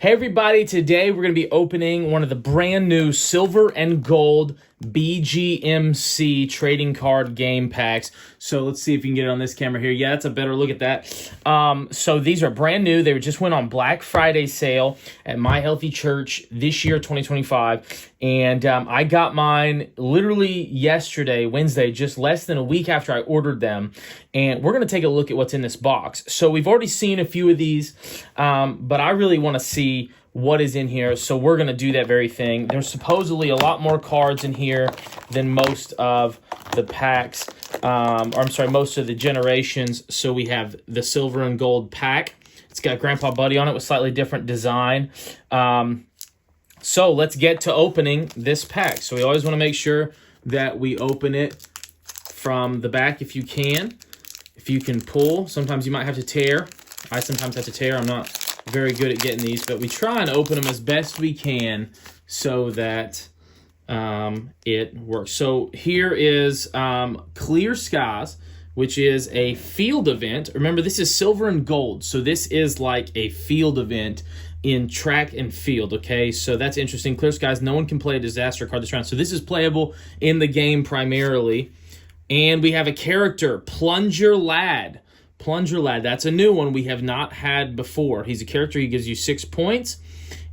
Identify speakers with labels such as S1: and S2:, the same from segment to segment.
S1: Hey everybody, today we're going to be opening one of the brand new silver and gold BGMC trading card game packs. So let's see if you can get it on this camera here. Yeah, that's a better look at that. So these are brand new. They just went on Black Friday sale at My Healthy Church this year, 2025. And I got mine literally yesterday, Wednesday, just less than a week after I ordered them. And we're going to take a look at what's in this box. So we've already seen a few of these, but I really want to see what is in here, so we're going to do that very thing. There's supposedly a lot more cards in here than most of the packs, most of the generations. So we have the silver and gold pack. It's got Grandpa Buddy on it with slightly different design. So let's get to opening this pack. So we always want to make sure that we open it from the back if you can. If you can pull, sometimes you might have to tear. I sometimes have to tear. I'm not very good at getting these, but we try and open them as best we can so that it works. So here is Clear Skies, which is a field event. Remember, this is silver and gold, so this is like a field event in track and field, okay? So that's interesting. Clear Skies, no one can play a disaster card this round. So this is playable in the game primarily. And we have a character, Plunger Lad. Plunger Lad, that's a new one we have not had before. He's a character, he gives you 6 points,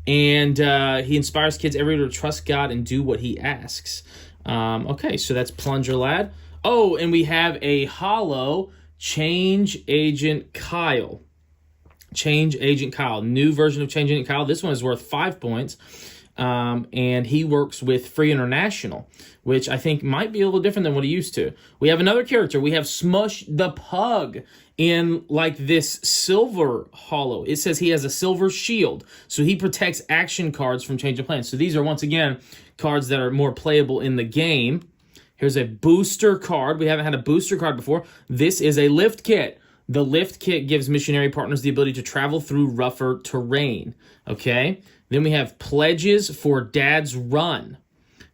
S1: and he inspires kids everywhere to trust God and do what he asks. Okay, so that's Plunger Lad. Oh, and we have a holo Change Agent Kyle. Change Agent Kyle, new version of Change Agent Kyle. This one is worth 5 points. And he works with Free International, which I think might be a little different than what he used to. We have another character. We have Smush the Pug in like this silver holo. It says he has a silver shield, so he protects action cards from changing plans. So these are, once again, cards that are more playable in the game. Here's a booster card. We haven't had a booster card before. This is a lift kit. The lift kit gives missionary partners the ability to travel through rougher terrain, okay? Then we have Pledges for Dad's Run.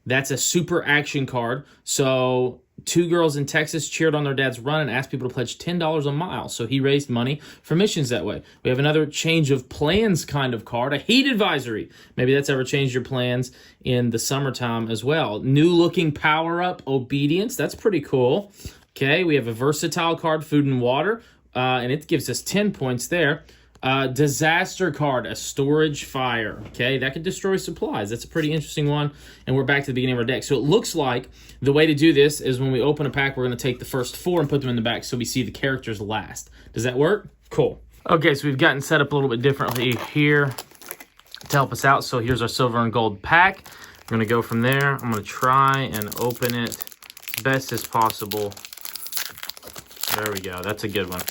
S1: That's a super action card. So 2 girls in Texas cheered on their dad's run and asked people to pledge $10 a mile. So he raised money for missions that way. We have another change of plans kind of card, a heat advisory. Maybe that's ever changed your plans in the summertime as well. New looking power-up, Obedience. That's pretty cool. Okay, we have a versatile card, Food and Water, and it gives us 10 points there. Disaster card, a storage fire. Okay, that could destroy supplies. That's a pretty interesting one. And we're back to the beginning of our deck. So it looks like the way to do this is when we open a pack, we're going to take the first 4 and put them in the back so we see the characters last. Does that work? Cool. Okay, so we've gotten set up a little bit differently here to help us out. So here's our silver and gold pack. We're going to go from there. I'm going to try and open it as best as possible. There we go. That's a good one.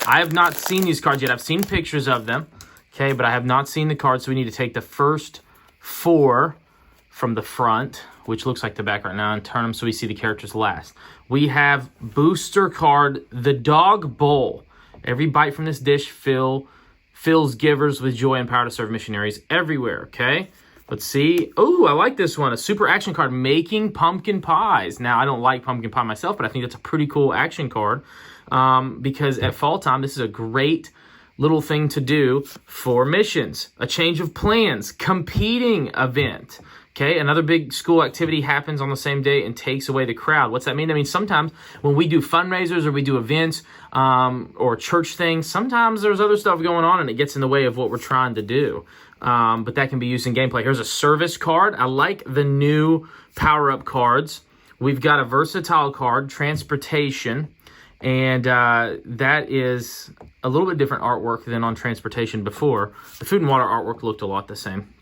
S1: I have not seen these cards yet. I've seen pictures of them, okay, but I have not seen the cards, so we need to take the first 4 from the front, which looks like the back right now, and turn them so we see the characters last. We have booster card, the Dog Bowl. Every bite from this dish fills givers with joy and power to serve missionaries everywhere, okay? Let's see. Oh, I like this one. A super action card, Making Pumpkin Pies. Now, I don't like pumpkin pie myself, but I think that's a pretty cool action card. Because at fall time, this is a great little thing to do for missions. A change of plans, competing event. Okay, another big school activity happens on the same day and takes away the crowd. What's that mean? I mean, sometimes when we do fundraisers or we do events or church things, sometimes there's other stuff going on and it gets in the way of what we're trying to do. But that can be used in gameplay. Here's a service card. I like the new power-up cards. We've got a versatile card, Transportation. And that is a little bit different artwork than on Transportation before. The Food and Water artwork looked a lot the same.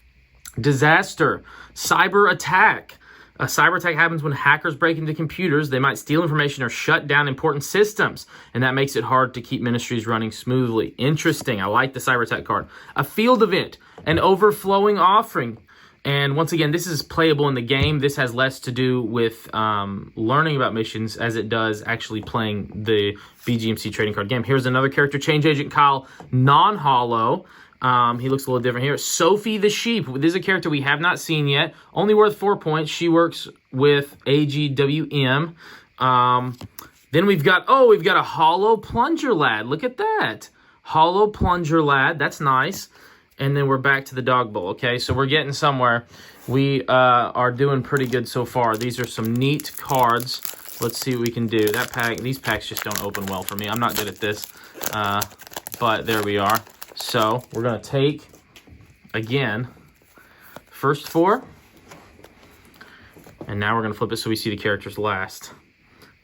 S1: Disaster, cyber attack. A cyber attack happens when hackers break into computers. They might steal information or shut down important systems, and that makes it hard to keep ministries running smoothly. Interesting. I like the cyber attack card. A field event, an overflowing offering. And once again, this is playable in the game. This has less to do with learning about missions as it does actually playing the BGMC trading card game. Here's another character, Change Agent Kyle, non-holo. He looks a little different here. Sophie the Sheep. This is a character we have not seen yet. Only worth 4 points. She works with AGWM. Then we've got a holo Plunger Lad. Look at that. Holo Plunger Lad. That's nice. and then we're back to the dog bowl. Okay, so we're getting somewhere. We are doing pretty good so far. These are some neat cards. Let's see what we can do. These packs just don't open well for me. I'm not good at this, but there we are. So we're gonna take, again, first 4, and now we're gonna flip it so we see the characters last.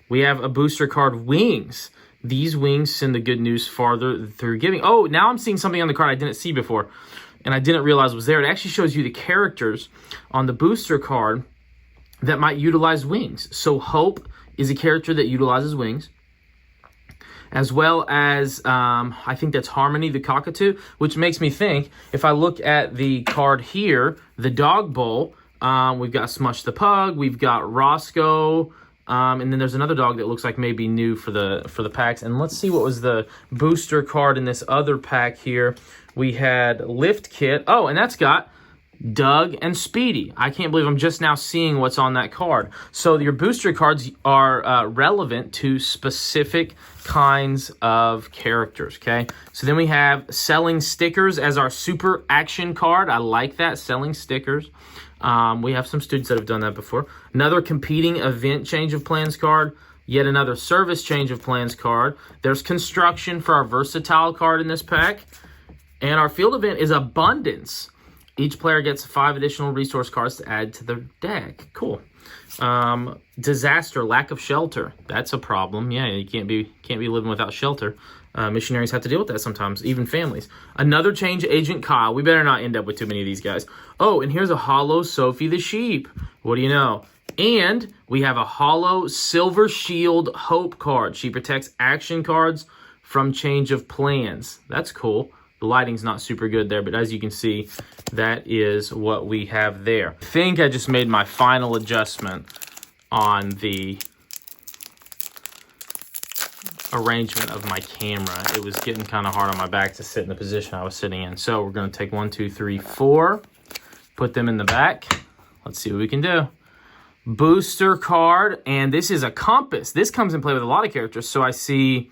S1: We have a booster card, Wings. These wings send the good news farther through giving. Oh, now I'm seeing something on the card I didn't see before, and I didn't realize was there. It actually shows you the characters on the booster card that might utilize wings. So Hope is a character that utilizes wings, as well as I think that's Harmony the cockatoo, which makes me think, if I look at the card here, the dog bowl, we've got Smush the Pug, we've got Roscoe, and then there's another dog that looks like maybe new for the packs. And let's see what was the booster card in this other pack here. We had Lift Kit. Oh, and that's got Doug and Speedy. I can't believe I'm just now seeing what's on that card. So your booster cards are relevant to specific kinds of characters, okay? So then we have Selling Stickers as our super action card. I like that, Selling Stickers. We have some students that have done that before. Another Competing Event Change of Plans card. Yet another Service Change of Plans card. There's Construction for our Versatile card in this pack. And our Field Event is Abundance. Each player gets 5 additional resource cards to add to their deck. Cool. Disaster, Lack of Shelter. That's a problem. Yeah, you can't be living without shelter. Missionaries have to deal with that sometimes, even families. Another Change Agent Kyle. We better not end up with too many of these guys. Oh, and here's a Hollow Sophie the Sheep. What do you know? And we have a Hollow Silver Shield Hope card. She protects action cards from Change of Plans. That's cool. The lighting's not super good there, but as you can see, that is what we have there. I think I just made my final adjustment on the arrangement of my camera. It was getting kind of hard on my back to sit in the position I was sitting in. So we're going to take 1, 2, 3, 4, put them in the back. Let's see what we can do. Booster card, and this is a compass. This comes in play with a lot of characters. So I see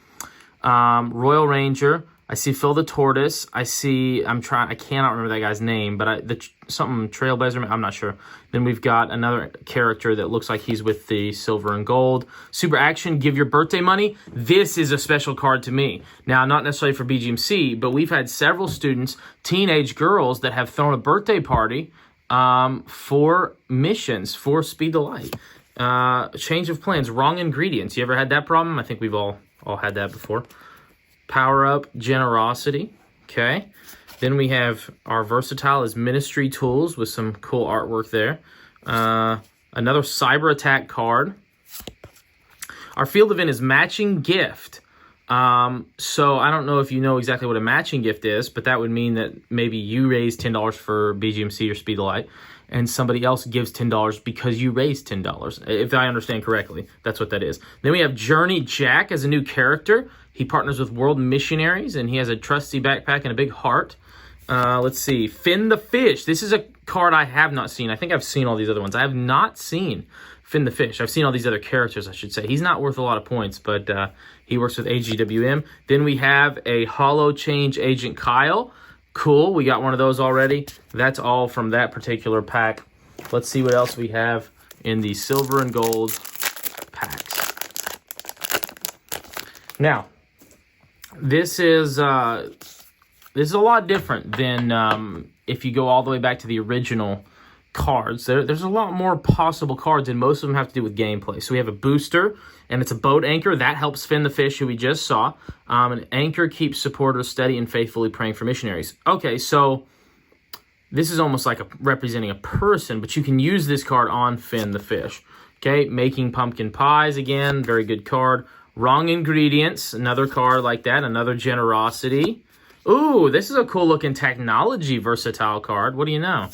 S1: Royal Ranger. I see Phil the Tortoise. I cannot remember that guy's name, but something Trailblazer, I'm not sure. Then we've got another character that looks like he's with the silver and gold. Super Action, Give Your Birthday Money. This is a special card to me. Now, not necessarily for BGMC, but we've had several students, teenage girls, that have thrown a birthday party for missions, for Speed the Light. Change of Plans, Wrong Ingredients. You ever had that problem? I think we've all had that before. Power Up, Generosity. Okay. Then we have our Versatile is Ministry Tools with some cool artwork there. Another Cyber Attack card. Our Field Event is Matching Gift. So I don't know if you know exactly what a matching gift is, but that would mean that maybe you raise $10 for BGMC or Speed the Light, and somebody else gives $10 because you raised $10. If I understand correctly, that's what that is. Then we have Journey Jack as a new character. He partners with World Missionaries, and he has a trusty backpack and a big heart. Let's see. Finn the Fish. This is a card I have not seen. I think I've seen all these other ones. I have not seen Finn the Fish. I've seen all these other characters, I should say. He's not worth a lot of points, but he works with AGWM. Then we have a Hollow Change Agent Kyle. Cool. We got one of those already. That's all from that particular pack. Let's see what else we have in the silver and gold packs. Now, this is a lot different than if you go all the way back to the original cards. There's a lot more possible cards, and most of them have to do with gameplay. So we have a booster, and it's a boat anchor. That helps Finn the Fish, who we just saw. An anchor keeps supporters steady and faithfully praying for missionaries. Okay, so this is almost like representing a person, but you can use this card on Finn the Fish. Okay, Making Pumpkin Pies, again, very good card. Wrong Ingredients, another card like that, another Generosity. Ooh, this is a cool looking technology versatile card. What do you know?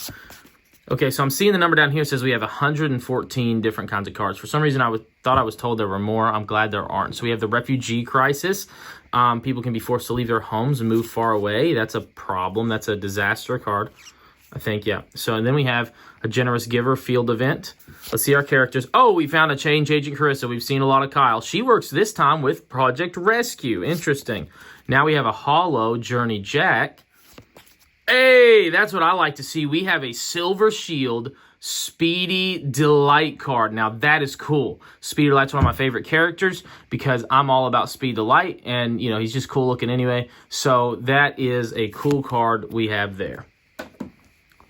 S1: Okay, so I'm seeing the number down here. It says we have 114 different kinds of cards. For some reason, thought I was told there were more. I'm glad there aren't. So we have the Refugee Crisis. People can be forced to leave their homes and move far away. That's a problem. That's a disaster card, I think, yeah. So and then we have a Generous Giver Field Event. Let's see our characters. Oh, we found a Change Agent Carissa. We've seen a lot of Kyle. She works this time with Project Rescue. Interesting. Now we have a Hollow Journey Jack. Hey, that's what I like to see. We have a Silver Shield Speedy Delight card. Now, that is cool. Speedy Delight's one of my favorite characters because I'm all about Speedy Delight, and, you know, he's just cool looking anyway. So that is a cool card we have there.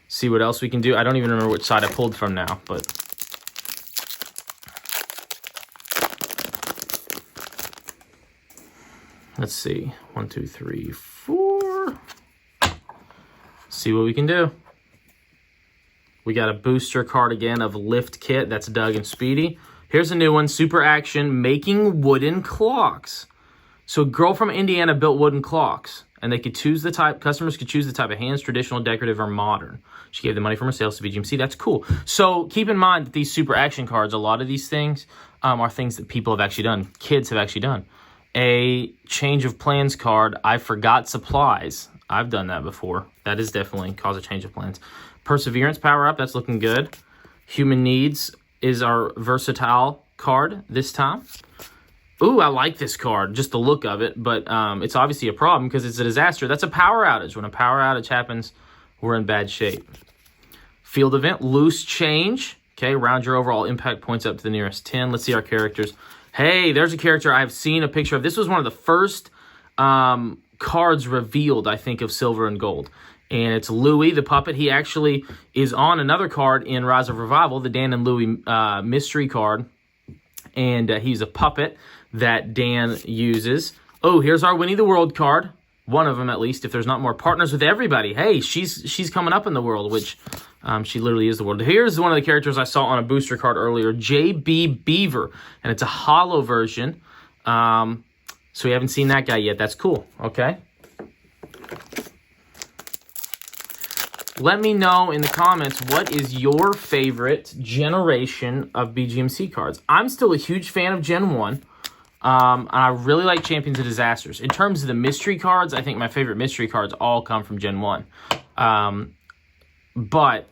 S1: See what else we can do. I don't even remember which side I pulled from now, but... let's see. 1, 2, 3, 4... see what we can do. We got a booster card again of Lift Kit. That's Doug and Speedy. Here's a new one, Super Action, making wooden clocks. So a girl from Indiana built wooden clocks, and they could choose the type, customers could choose the type of hands, traditional, decorative, or modern. She gave the money from her sales to BGMC. That's cool. So keep in mind that these Super Action cards, a lot of these things are things that people have actually done. Kids have actually done. A change of plans card, I forgot supplies. I've done that before. That is definitely cause a change of plans. Perseverance power up, that's looking good. Human Needs is our versatile card this time. Ooh, I like this card, just the look of it, but it's obviously a problem because it's a disaster. That's a power outage. When a power outage happens, we're in bad shape. Field Event, Loose Change. Okay, round your overall impact points up to the nearest 10. Let's see our characters. Hey, there's a character I've seen a picture of. This was one of the first cards revealed, I think, of Silver and Gold. And it's Louie, the puppet. He actually is on another card in Rise of Revival, the Dan and Louie mystery card. And he's a puppet that Dan uses. Oh, here's our Winnie the World card. One of them, at least, if there's not more. Partners with everybody. Hey, she's coming up in the world, which she literally is the world. Here's one of the characters I saw on a booster card earlier, JB Beaver. And it's a holo version. So we haven't seen that guy yet. That's cool. Okay. Let me know in the comments, what is your favorite generation of BGMC cards? I'm still a huge fan of Gen 1. And I really like Champions of Disasters. In terms of the mystery cards, I think my favorite mystery cards all come from Gen 1. But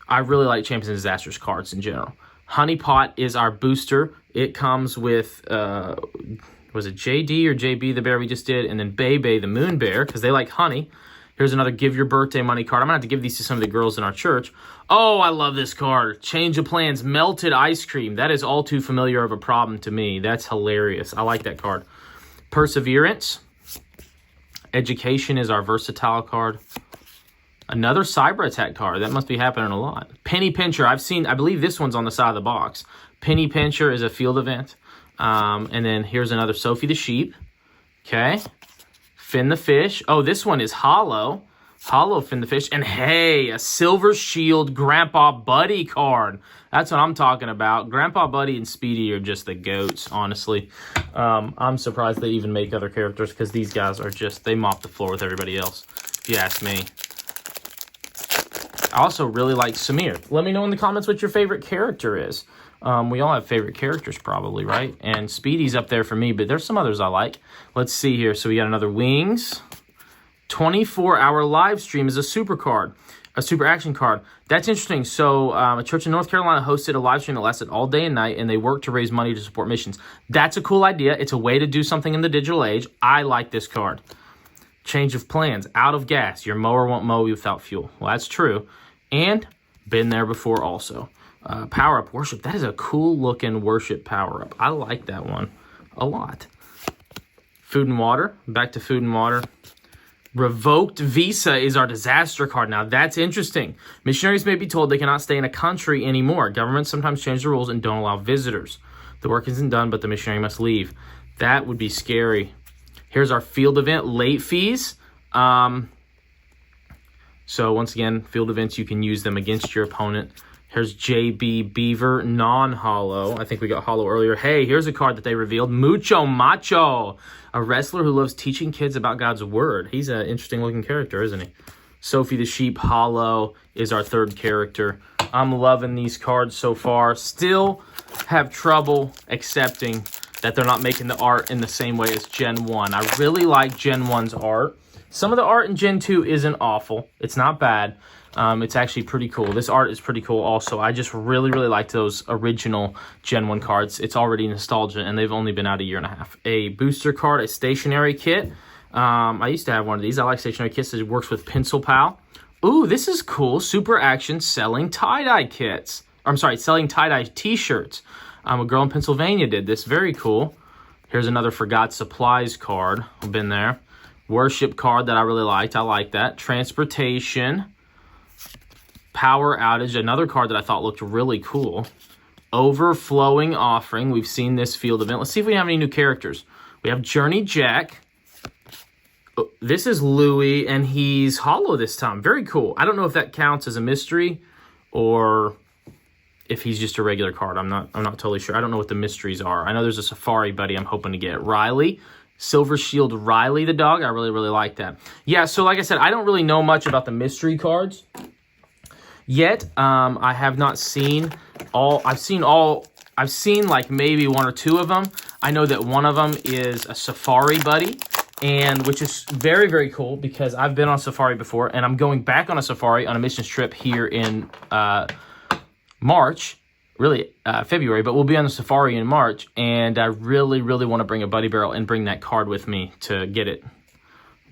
S1: I really like Champions of Disasters cards in general. Honey Pot is our booster. It comes with, was it JD or JB, the bear we just did? And then Bebe, the moon bear, because they like honey. Here's another Give Your Birthday Money card. I'm going to have to give these to some of the girls in our church. Oh, I love this card. Change of Plans, Melted Ice Cream. That is all too familiar of a problem to me. That's hilarious. I like that card. Perseverance. Education is our versatile card. Another Cyber Attack card. That must be happening a lot. Penny Pincher. I believe this one's on the side of the box. Penny Pincher is a field event. And then here's another Sophie the Sheep. Okay. Finn the Fish. Oh, this one is hollow. Hollow Finn the Fish. And hey, a Silver Shield Grandpa Buddy card. That's what I'm talking about. Grandpa Buddy and Speedy are just the goats, honestly. I'm surprised they even make other characters because these guys are just, they mop the floor with everybody else, if you ask me. I also really like Samir. Let me know in the comments what your favorite character is. We all have favorite characters probably, right? And Speedy's up there for me, but there's some others I like. Let's see here. So we got another Wings. 24-hour live stream is a super card, a super action card. That's interesting. So a church in North Carolina hosted a live stream that lasted all day and night, and they worked to raise money to support missions. That's a cool idea. It's a way to do something in the digital age. I like this card. Change of plans. Out of gas. Your mower won't mow without fuel. Well, that's true. And been there before also. Power-up worship. That is a cool-looking worship power-up. I like that one a lot. Food and water. Back to food and water. Revoked visa is our disaster card. Now, that's interesting. Missionaries may be told they cannot stay in a country anymore. Governments sometimes change the rules and don't allow visitors. The work isn't done, but the missionary must leave. That would be scary. Here's our field event. Late fees. So, once again, field events, you can use them against your opponent. Here's JB Beaver, non-hollow. I think we got hollow earlier. Hey, here's a card that they revealed. Mucho Macho, a wrestler who loves teaching kids about God's word. He's an interesting-looking character, isn't he? Sophie the Sheep, hollow, is our third character. I'm loving these cards so far. Still have trouble accepting that they're not making the art in the same way as Gen 1. I really like Gen 1's art. Some of the art in Gen 2 isn't awful. It's not bad. It's actually pretty cool. This art is pretty cool also. I just really, really like those original Gen 1 cards. It's already nostalgia, and they've only been out a year and a half. A booster card, a stationary kit. I used to have one of these. I like Stationary Kits. It works with Pencil Pal. Ooh, this is cool. Super Action selling tie-dye kits. I'm sorry, selling tie-dye t-shirts. A girl in Pennsylvania did this. Very cool. Here's another Forgot Supplies card. I've been there. Worship card that I really liked. I like that. Transportation. Power Outage. Another card that I thought looked really cool. Overflowing Offering. We've seen this field event. Let's see if we have any new characters. We have Journey Jack. Oh, this is Louis, and he's hollow this time. Very cool. I don't know if that counts as a mystery or if he's just a regular card. I'm not totally sure. I don't know what the mysteries are. I know there's a Safari Buddy I'm hoping to get. Riley. Silver Shield Riley the dog. I really, really like that. Yeah, so like I said, I don't really know much about the mystery cards yet. I have not seen all. I've seen like maybe one or two of them. I know that one of them is a Safari Buddy, and which is very, very cool because I've been on safari before, and I'm going back on a safari on a missions trip here in March. Really, February, but we'll be on the safari in March, and I really, really want to bring a Buddy Barrel and bring that card with me to get it,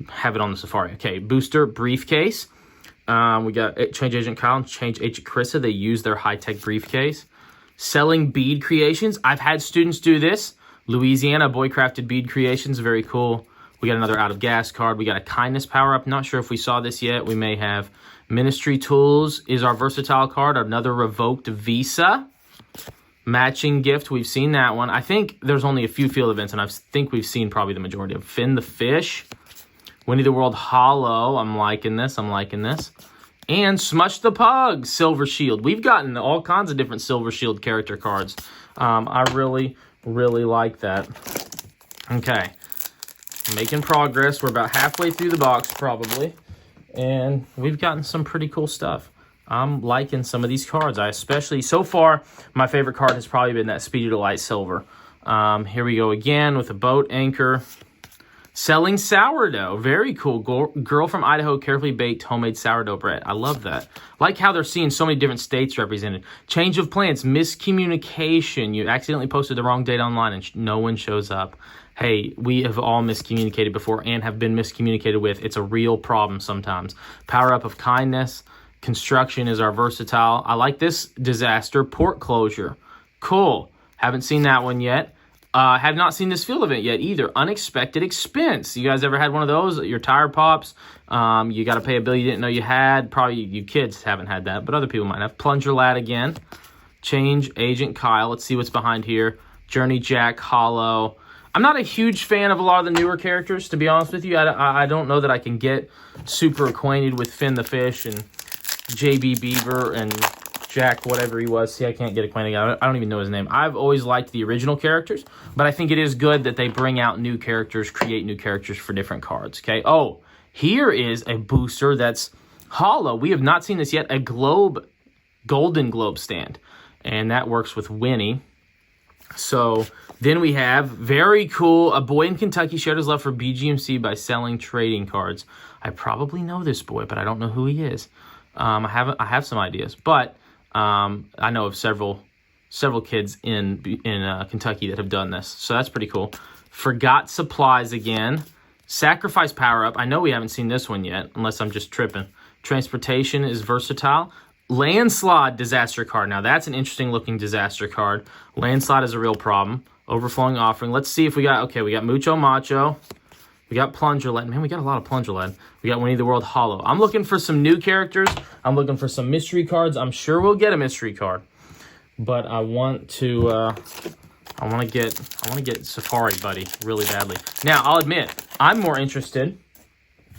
S1: have it on the safari. Okay, Booster Briefcase. We got Change Agent Kyle and Change Agent Carissa. They use their high-tech briefcase. Selling bead creations. I've had students do this. Louisiana Boy Crafted Bead Creations, very cool. We got another Out of Gas card. We got a Kindness Power-Up. Not sure if we saw this yet. We may have. Ministry Tools is our versatile card. Another Revoked Visa. Matching Gift, we've seen that one. I think there's only a few field events, and I think we've seen probably the majority of Finn the Fish. Winnie the World Hollow, I'm liking this. And Smush the Pug, Silver Shield. We've gotten all kinds of different Silver Shield character cards. I really, really like that. Okay, making progress. We're about halfway through the box, probably. And we've gotten some pretty cool stuff. I'm liking some of these cards. I especially, so far, my favorite card has probably been that Speedy Delight Silver. Here we go again with a boat anchor. Selling sourdough. Very cool. Girl from Idaho, carefully baked homemade sourdough bread. I love that. Like how they're seeing so many different states represented. Change of plans. Miscommunication. You accidentally posted the wrong date online and no one shows up. Hey, we have all miscommunicated before and have been miscommunicated with. It's a real problem sometimes. Power Up of Kindness. Construction is our versatile. I like this Disaster Port Closure. Cool. Haven't seen that one yet. Have not seen this field event yet either. Unexpected Expense. You guys ever had one of those? Your tire pops. You got to pay a bill you didn't know you had. Probably you kids haven't had that, but other people might have. Plunger Lad again. Change Agent Kyle. Let's see what's behind here. Journey Jack, Hollow. I'm not a huge fan of a lot of the newer characters, to be honest with you. I don't know that I can get super acquainted with Finn the Fish and JB Beaver and Jack, whatever he was. See, I can't get acquainted. I don't even know his name. I've always liked the original characters, but I think it is good that they bring out new characters, create new characters for different cards, okay? Oh, here is a booster that's hollow. We have not seen this yet. A Golden Globe stand, and that works with Winnie. So then we have, very cool, a boy in Kentucky shared his love for BGMC by selling trading cards. I probably know this boy, but I don't know who he is. I have some ideas, but I know of several kids in Kentucky that have done this, so that's pretty cool. Forgot Supplies again. Sacrifice Power Up. I know we haven't seen this one yet, unless I'm just tripping. Transportation is versatile. Landslide Disaster card. Now that's an interesting looking disaster card. Landslide is a real problem. Overflowing Offering. Let's see if we got. Okay, we got Mucho Macho. We got Plunger Lad. Man, we got a lot of Plunger Lad. We got Winnie the World Hollow. I'm looking for some new characters. I'm looking for some mystery cards. I'm sure we'll get a mystery card. But I want to I want to get Safari Buddy really badly. Now, I'll admit, I'm more interested,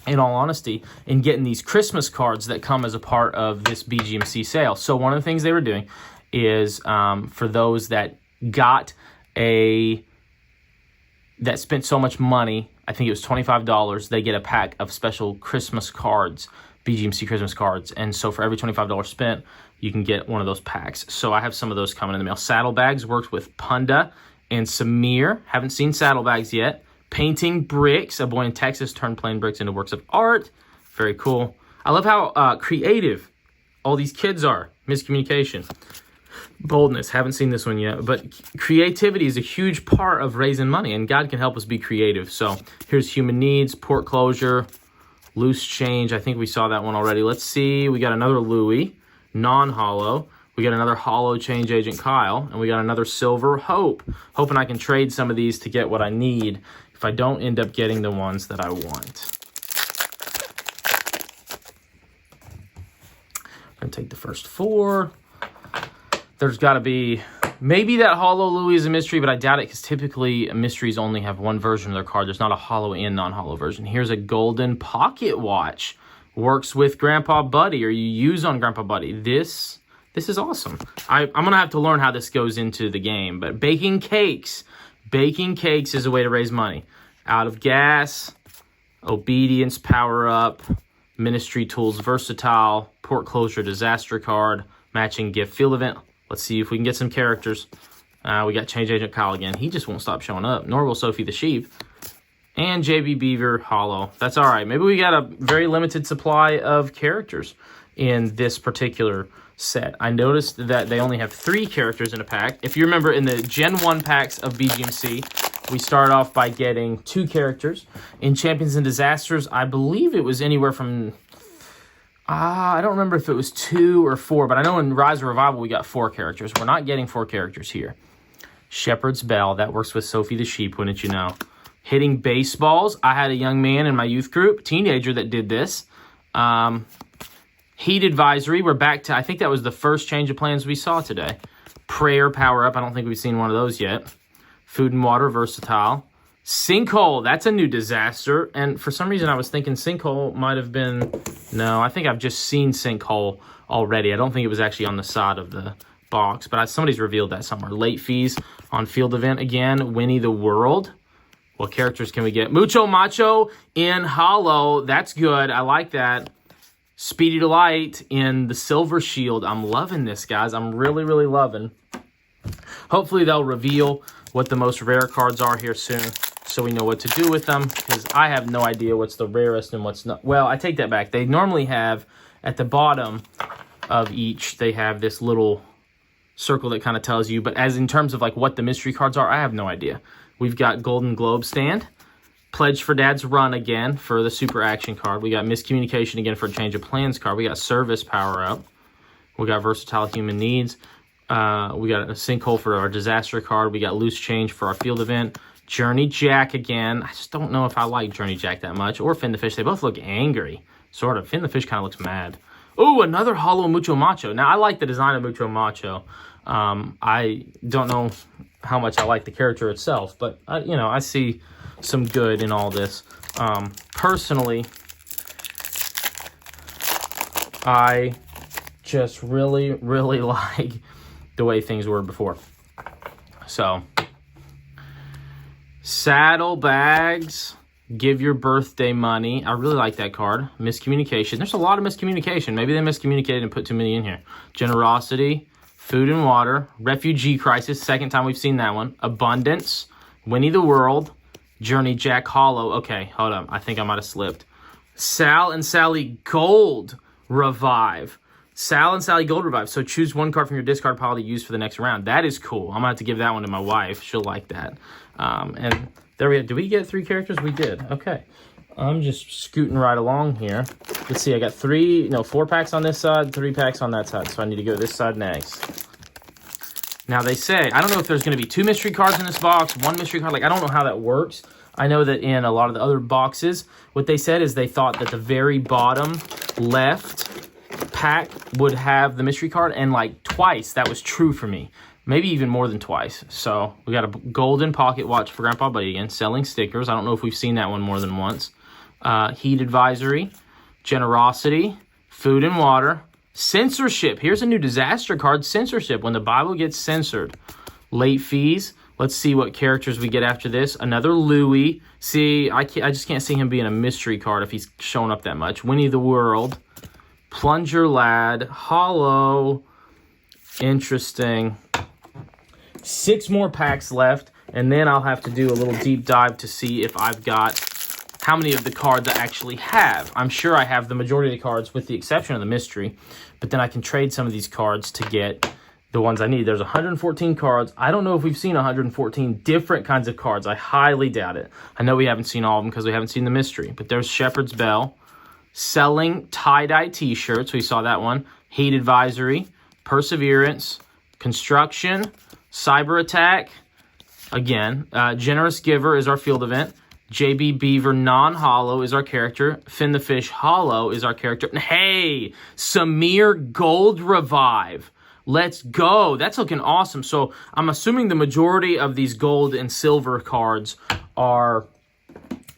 S1: in all honesty, in getting these Christmas cards that come as a part of this BGMC sale. So one of the things they were doing is for those that spent so much money, I think it was $25, they get a pack of special Christmas cards, BGMC Christmas cards. And so for every $25 spent, you can get one of those packs. So I have some of those coming in the mail. Saddlebags worked with Punda and Samir. Haven't seen Saddlebags yet. Painting Bricks. A boy in Texas turned plain bricks into works of art. Very cool. I love how creative all these kids are. Miscommunication. Boldness, haven't seen this one yet, but creativity is a huge part of raising money, and God can help us be creative. So here's human needs, port closure, loose change. I think we saw that one already. Let's see. We got another Louis, non-hollow. We got another hollow change agent Kyle, and we got another silver Hope. Hoping I can trade some of these to get what I need if I don't end up getting the ones that I want. I'm going to take the first 4. There's got to be, maybe that hollow Louis is a mystery, but I doubt it because typically mysteries only have one version of their card. There's not a hollow and non-hollow version. Here's a golden pocket watch. Works with Grandpa Buddy, or you use on Grandpa Buddy. This is awesome. I'm going to have to learn how this goes into the game, but baking cakes. Baking cakes is a way to raise money. Out of gas, obedience, power up, ministry tools, versatile, port closure, disaster card, matching gift, field event. Let's see if we can get some characters. We got Change Agent Kyle again. He just won't stop showing up. Nor will Sophie the Sheep. And JB Beaver Hollow. That's all right. Maybe we got a very limited supply of characters in this particular set. I noticed that they only have 3 characters in a pack. If you remember, in the Gen 1 packs of BGMC, we started off by getting 2 characters. In Champions and Disasters, I believe it was anywhere from... I don't remember if it was 2 or 4, but I know in Rise of Revival we got 4 characters. We're not getting 4 characters here. Shepherd's Bell, that works with Sophie the Sheep, wouldn't you know? Hitting baseballs, I had a young man in my youth group, teenager, that did this. Heat Advisory, we're back to, I think that was the first change of plans we saw today. Prayer Power Up, I don't think we've seen one of those yet. Food and Water, Versatile. Sinkhole, that's a new disaster. And for some reason, I was thinking Sinkhole might have been... No, I think I've just seen Sinkhole already. I don't think it was actually on the side of the box, but somebody's revealed that somewhere. Late fees on field event again. Winnie the World. What characters can we get? Mucho Macho in Hollow. That's good. I like that. Speedy Delight in the Silver Shield. I'm loving this, guys. I'm really, really loving. Hopefully, they'll reveal what the most rare cards are here soon, so we know what to do with them, because I have no idea what's the rarest and what's not. Well, I take that back. They normally have, at the bottom of each, they have this little circle that kind of tells you, but as in terms of like what the mystery cards are, I have no idea. We've got Golden Globe Stand, Pledge for Dad's Run again for the Super Action card. We got Miscommunication again for a Change of Plans card. We got Service Power Up. We got Versatile Human Needs. We got a Sinkhole for our Disaster card. We got Loose Change for our Field Event. Journey Jack again. I just don't know if I like Journey Jack that much. Or Finn the Fish. They both look angry. Sort of. Finn the Fish kind of looks mad. Ooh, another Hollow Mucho Macho. Now, I like the design of Mucho Macho. I don't know how much I like the character itself. But, I see some good in all this. Personally, I just really, really like the way things were before. So... Saddlebags, give your birthday money. I really like that card. Miscommunication. There's a lot of miscommunication. Maybe they miscommunicated and put too many in here. Generosity, Food and Water, Refugee Crisis. Second time we've seen that one. Abundance, Winnie the World, Journey Jack Hollow. Okay, hold up. I think I might have slipped. Sal and Sally Gold Revive. Sal and Sally Gold Revive. So choose one card from your discard pile to use for the next round. That is cool. I'm going to have to give that one to my wife. She'll like that. And there we go. Did we get 3 characters? We did. Okay. I'm just scooting right along here. Let's see. I got 4 packs on this side, 3 packs on that side. So I need to go this side next. Now they say, I don't know if there's going to be 2 mystery cards in this box, 1 mystery card. I don't know how that works. I know that in a lot of the other boxes, what they said is they thought that the very bottom left pack would have the mystery card, and twice that was true for me. Maybe even more than twice. So we got a golden pocket watch for Grandpa Buddy again. Selling stickers. I don't know if we've seen that one more than once. Heat Advisory. Generosity. Food and Water. Censorship. Here's a new disaster card. Censorship. When the Bible gets censored. Late fees. Let's see what characters we get after this. Another Louis. See, I just can't see him being a mystery card if he's showing up that much. Winnie the World. Plunger Lad. Hollow. Interesting. 6 more packs left, and then I'll have to do a little deep dive to see if I've got how many of the cards I actually have. I'm sure I have the majority of the cards with the exception of the mystery, but then I can trade some of these cards to get the ones I need. There's 114 cards. I don't know if we've seen 114 different kinds of cards. I highly doubt it. I know we haven't seen all of them because we haven't seen the mystery. But there's Shepherd's Bell. Selling tie-dye t-shirts. We saw that one. Heat Advisory. Perseverance. Construction. Cyber Attack. Again. Generous Giver is our field event. JB Beaver non-hollow is our character. Finn the Fish hollow is our character. And hey, Samir Gold Revive. Let's go. That's looking awesome. So I'm assuming the majority of these gold and silver cards are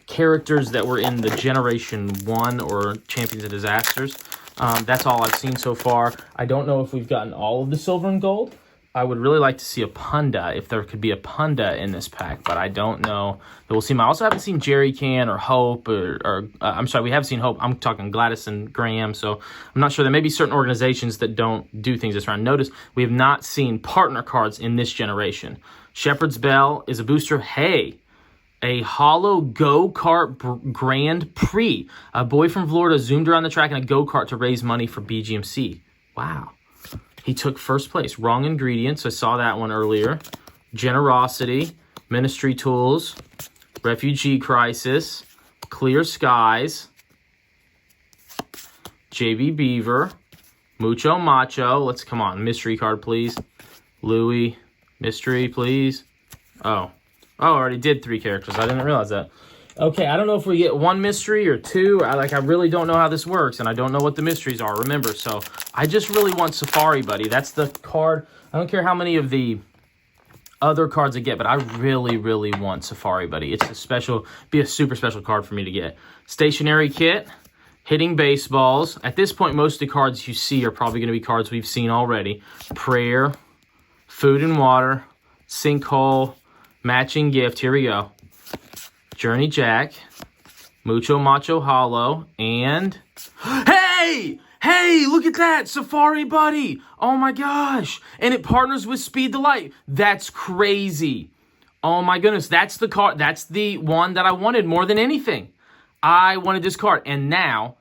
S1: characters that were in the Generation 1 or Champions of Disasters. That's all I've seen so far. I don't know if we've gotten all of the silver and gold. I would really like to see a Punda, if there could be a Punda in this pack, but I don't know that we'll see him. I also haven't seen Jerry Can or Hope, I'm sorry, we have seen Hope. I'm talking Gladys and Graham, so I'm not sure. There may be certain organizations that don't do things this round. Notice we have not seen partner cards in this generation. Shepherd's Bell is a booster. Hey, a hollow go-kart Grand Prix. A boy from Florida zoomed around the track in a go-kart to raise money for BGMC. Wow. He took first place. Wrong Ingredients. I saw that one earlier. Generosity. Ministry Tools. Refugee Crisis. Clear Skies. JB Beaver. Mucho Macho. Let's, come on. Mystery card, please. Louis. Mystery, please. Oh, I already did 3 characters. I didn't realize that. Okay, I don't know if we get 1 mystery or 2. I really don't know how this works, and I don't know what the mysteries are, remember. So I just really want Safari Buddy. That's the card. I don't care how many of the other cards I get, but I really, really want Safari Buddy. It's a special, be a super special card for me to get. Stationary Kit, Hitting Baseballs. At this point, most of the cards you see are probably going to be cards we've seen already. Prayer, Food and Water, Sinkhole, Matching Gift. Here we go. Journey Jack, Mucho Macho Hollow, and... Hey! Hey, look at that! Safari Buddy! Oh my gosh! And it partners with Speed the Light. That's crazy. Oh my goodness, that's the card. That's the one that I wanted more than anything. I wanted this card, and now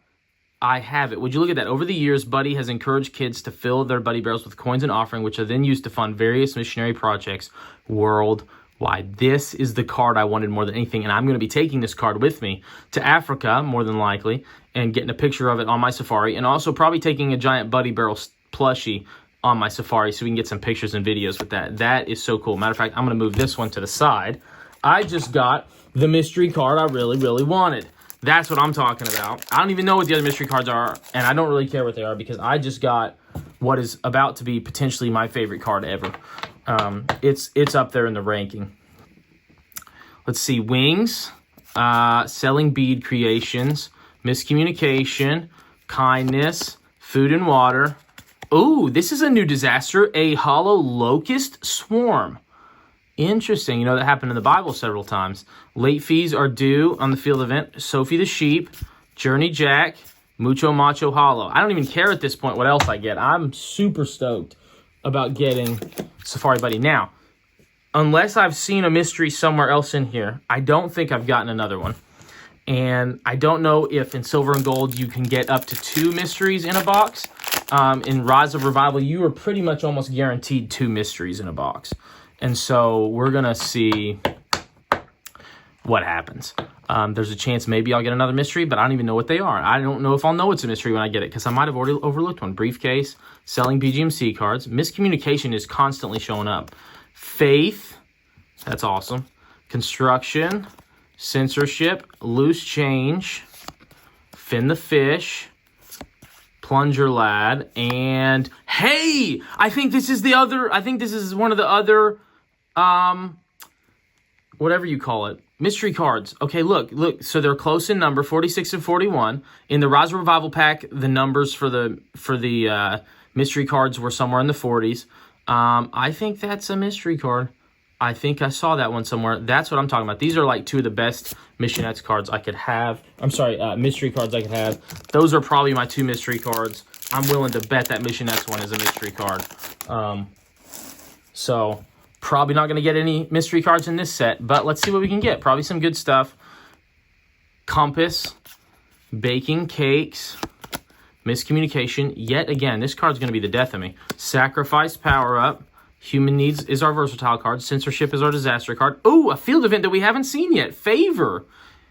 S1: I have it. Would you look at that? Over the years, Buddy has encouraged kids to fill their Buddy barrels with coins and offering, which are then used to fund various missionary projects worldwide. This is the card I wanted more than anything, and I'm going to be taking this card with me to Africa, more than likely, and getting a picture of it on my Safari, and also probably taking a giant Buddy Barrel plushie on my Safari so we can get some pictures and videos with that. That is so cool. Matter of fact, I'm going to move this one to the side. I just got the mystery card I really, really wanted. That's what I'm talking about. I don't even know what the other mystery cards are, and I don't really care what they are because I just got what is about to be potentially my favorite card ever. It's up there in the ranking. Let's see. Wings, Selling Bead Creations, Miscommunication, Kindness, Food and Water. Ooh, this is a new disaster. A Hollow Locust Swarm. Interesting. You know, that happened in the Bible several times. Late fees are due on the field event. Sophie the Sheep, Journey Jack, Mucho Macho Hollow. I don't even care at this point what else I get. I'm super stoked about getting Safari Buddy. Now, unless I've seen a mystery somewhere else in here, I don't think I've gotten another one. And I don't know if in Silver and Gold you can get up to 2 mysteries in a box. In Rise of Revival, you are pretty much almost guaranteed 2 mysteries in a box. And so we're going to see what happens. There's a chance maybe I'll get another mystery, but I don't even know what they are. I don't know if I'll know it's a mystery when I get it, because I might have already overlooked one. Briefcase, Selling BGMC cards. Miscommunication is constantly showing up. Faith, that's awesome. Construction, Censorship, Loose Change, Finn the Fish, Plunger Lad, and hey, I think this is one of the other, whatever you call it, mystery cards. Okay, look, so they're close in number, 46 and 41. In the Rise of Revival pack, the numbers for the mystery cards were somewhere in the 40s. I think that's a mystery card. I think I saw that one somewhere. That's what I'm talking about. These are like 2 of the best Missionettes cards I could have. I'm sorry, mystery cards I could have. Those are probably my 2 mystery cards. I'm willing to bet that Missionettes one is a mystery card. So probably not going to get any mystery cards in this set, but let's see what we can get. Probably some good stuff. Compass, Baking Cakes, Miscommunication. Yet again, this card's going to be the death of me. Sacrifice power up. Human Needs is our versatile card. Censorship is our disaster card. Ooh, a field event that we haven't seen yet. Favor.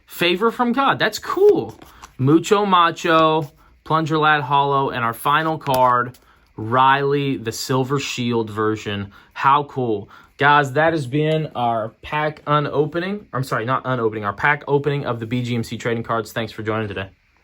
S1: Favor from God. That's cool. Mucho Macho, Plunger Lad Hollow, and our final card, Riley, the Silver Shield version. How cool. Guys, that has been our pack unopening. I'm sorry, not unopening. Our pack opening of the BGMC trading cards. Thanks for joining today.